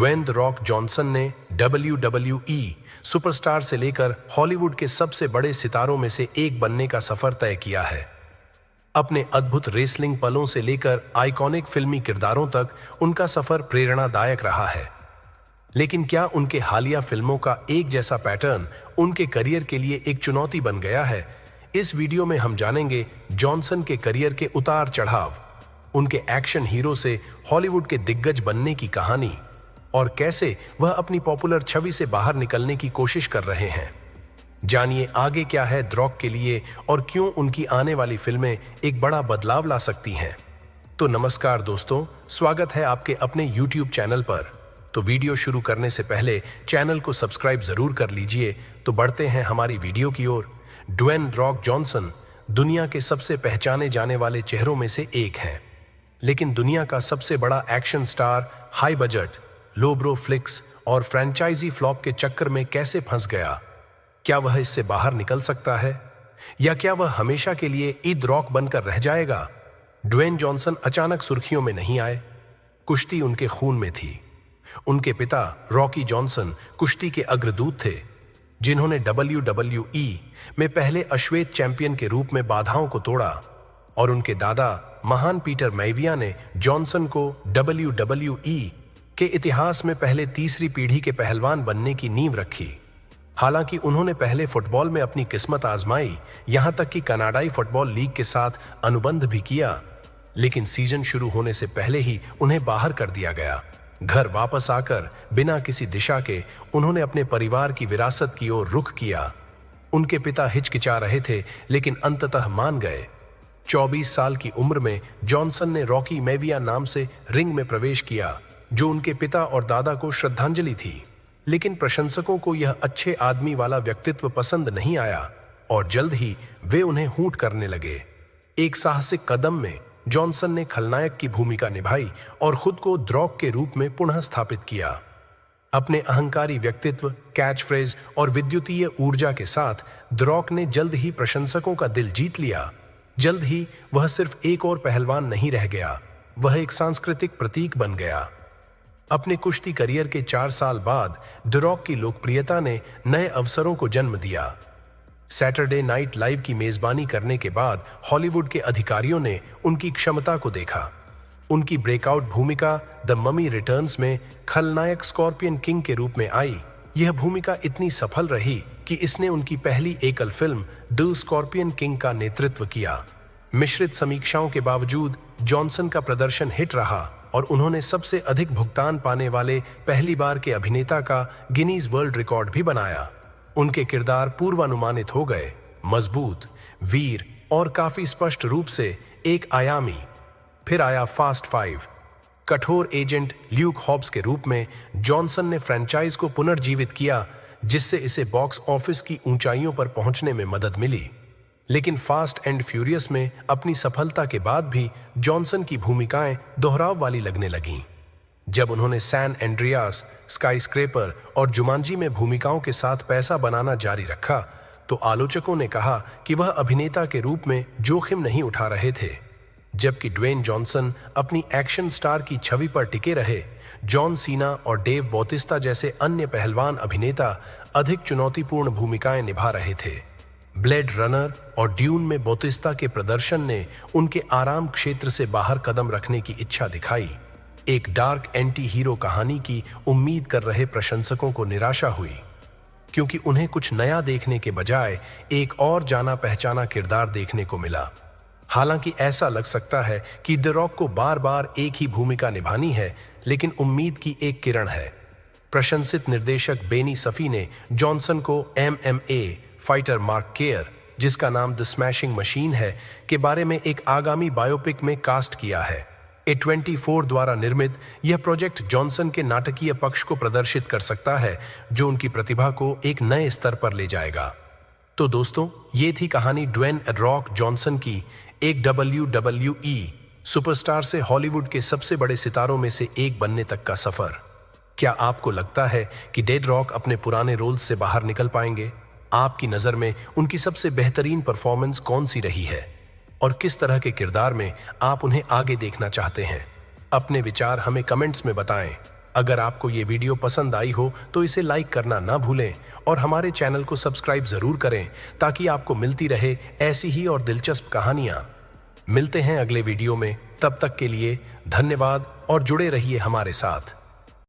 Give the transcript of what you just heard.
Dwayne the rock Johnson ने WWE superstar से लेकर हॉलीवुड के सबसे बड़े सितारों में से एक बनने का सफर तय किया है। अपने अद्भुत रेसलिंग पलों से लेकर आइकॉनिक फिल्मी किरदारों तक उनका सफर प्रेरणादायक रहा है। लेकिन क्या उनके हालिया फिल्मों का एक जैसा पैटर्न उनके करियर के लिए एक चुनौती बन गया है? इस वीडियो में हम जानेंगे जॉनसन के करियर के उतार चढ़ाव, उनके एक्शन हीरो से हॉलीवुड के दिग्गज बनने की कहानी और कैसे वह अपनी पॉपुलर छवि से बाहर निकलने की कोशिश कर रहे हैं। जानिए आगे क्या है द रॉक के लिए और क्यों उनकी आने वाली फिल्में एक बड़ा बदलाव ला सकती हैं। तो नमस्कार दोस्तों, स्वागत है आपके अपने YouTube चैनल पर। तो वीडियो शुरू करने से पहले चैनल को सब्सक्राइब जरूर कर लीजिए। तो बढ़ते हैं हमारी वीडियो की ओर। ड्वेन द रॉक जॉनसन दुनिया के सबसे पहचाने जाने वाले चेहरों में से एक हैं, लेकिन दुनिया का सबसे बड़ा एक्शन स्टार हाई बजट, लो ब्रो फ्लिक्स और फ्रेंचाइजी फ्लॉप के चक्कर में कैसे फंस गया? क्या वह इससे बाहर निकल सकता है या क्या वह हमेशा के लिए द रॉक बनकर रह जाएगा? ड्वेन जॉनसन अचानक सुर्खियों में नहीं आए। कुश्ती उनके खून में थी। उनके पिता रॉकी जॉनसन कुश्ती के अग्रदूत थे, जिन्होंने WWE में पहले अश्वेत चैंपियन के रूप में बाधाओं को तोड़ा, और उनके दादा महान पीटर मैविया ने जॉनसन को WWE के इतिहास में पहले तीसरी पीढ़ी के पहलवान बनने की नींव रखी। हालांकि उन्होंने पहले फुटबॉल में अपनी किस्मत आजमाई, यहां तक कि कनाडाई फुटबॉल लीग के साथ अनुबंध भी किया, लेकिन सीजन शुरू होने से पहले ही उन्हें बाहर कर दिया गया। घर वापस आकर बिना किसी दिशा के उन्होंने अपने परिवार की विरासत की ओर रुख किया। उनके पिता हिचकिचा रहे थे, लेकिन अंततः मान गए। 24 साल की उम्र में जॉनसन ने रॉकी मैविया नाम से रिंग में प्रवेश किया, जो उनके पिता और दादा को श्रद्धांजलि थी। लेकिन प्रशंसकों को यह अच्छे आदमी वाला व्यक्तित्व पसंद नहीं आया और जल्द ही वे उन्हें हूट करने लगे। एक साहसिक कदम में जॉनसन ने खलनायक की भूमिका निभाई और खुद को द रॉक के रूप में पुनः स्थापित किया। अपने अहंकारी व्यक्तित्व, कैच फ्रेज और विद्युतीय ऊर्जा के साथ द रॉक ने जल्द ही प्रशंसकों का दिल जीत लिया। जल्द ही वह सिर्फ एक और पहलवान नहीं रह गया, वह एक सांस्कृतिक प्रतीक बन गया। अपने कुश्ती करियर के 4 साल बाद द रॉक की लोकप्रियता ने नए अवसरों को जन्म दिया। सैटरडे नाइट लाइव की मेजबानी करने के बाद हॉलीवुड के अधिकारियों ने उनकी क्षमता को देखा। उनकी ब्रेकआउट भूमिका द ममी रिटर्न्स में खलनायक स्कॉर्पियन किंग के रूप में आई। यह भूमिका इतनी सफल रही कि इसने उनकी पहली एकल फिल्म द स्कॉर्पियन किंग का नेतृत्व किया। मिश्रित समीक्षाओं के बावजूद जॉनसन का प्रदर्शन हिट रहा और उन्होंने सबसे अधिक भुगतान पाने वाले पहली बार के अभिनेता का गिनीज वर्ल्ड रिकॉर्ड भी बनाया। उनके किरदार पूर्वानुमानित हो गए, मजबूत, वीर और काफी स्पष्ट रूप से एक आयामी। फिर आया फास्ट 5। कठोर एजेंट ल्यूक हॉब्स के रूप में जॉनसन ने फ्रेंचाइज को पुनर्जीवित किया, जिससे इसे बॉक्स ऑफिस की ऊंचाइयों पर पहुंचने में मदद मिली। लेकिन फास्ट एंड फ्यूरियस में अपनी सफलता के बाद भी जॉनसन की भूमिकाएं दोहराव वाली लगने लगीं। जब उन्होंने सैन एंड्रियास, स्काईस्क्रेपर और जुमांजी में भूमिकाओं के साथ पैसा बनाना जारी रखा, तो आलोचकों ने कहा कि वह अभिनेता के रूप में जोखिम नहीं उठा रहे थे। जबकि ड्वेन जॉनसन अपनी एक्शन स्टार की छवि पर टिके रहे, जॉन सीना और डेव बॉटिस्टा जैसे अन्य पहलवान अभिनेता अधिक चुनौतीपूर्ण भूमिकाएं निभा रहे थे। ब्लेड रनर और ड्यून में बॉटिस्टा के प्रदर्शन ने उनके आराम क्षेत्र से बाहर कदम रखने की इच्छा दिखाई। एक डार्क एंटी हीरो कहानी की उम्मीद कर रहे प्रशंसकों को निराशा हुई, क्योंकि उन्हें कुछ नया देखने के बजाय एक और जाना पहचाना किरदार देखने को मिला। हालांकि ऐसा लग सकता है कि द रॉक को बार बार एक ही भूमिका निभानी है, लेकिन उम्मीद की एक किरण है। प्रशंसित निर्देशक बेनी सफी ने जॉनसन को MMA फाइटर मार्क केयर, जिसका नाम द स्मैशिंग मशीन है, के बारे में एक आगामी बायोपिक में कास्ट किया है। A24 द्वारा निर्मित यह प्रोजेक्ट जॉनसन के नाटकीय पक्ष को प्रदर्शित कर सकता है, जो उनकी प्रतिभा को एक नए स्तर पर ले जाएगा। तो दोस्तों, ये थी कहानी ड्वेन द रॉक जॉनसन की, एक WWE सुपरस्टार से हॉलीवुड के सबसे बड़े सितारों में से एक बनने तक का सफर। क्या आपको लगता है कि द रॉक अपने पुराने रोल्स से बाहर निकल पाएंगे? आपकी नज़र में उनकी सबसे बेहतरीन परफॉर्मेंस कौन सी रही है और किस तरह के किरदार में आप उन्हें आगे देखना चाहते हैं? अपने विचार हमें कमेंट्स में बताएं। अगर आपको ये वीडियो पसंद आई हो तो इसे लाइक करना ना भूलें और हमारे चैनल को सब्सक्राइब जरूर करें ताकि आपको मिलती रहे ऐसी ही और दिलचस्प कहानियां। मिलते हैं अगले वीडियो में, तब तक के लिए धन्यवाद और जुड़े रहिए हमारे साथ।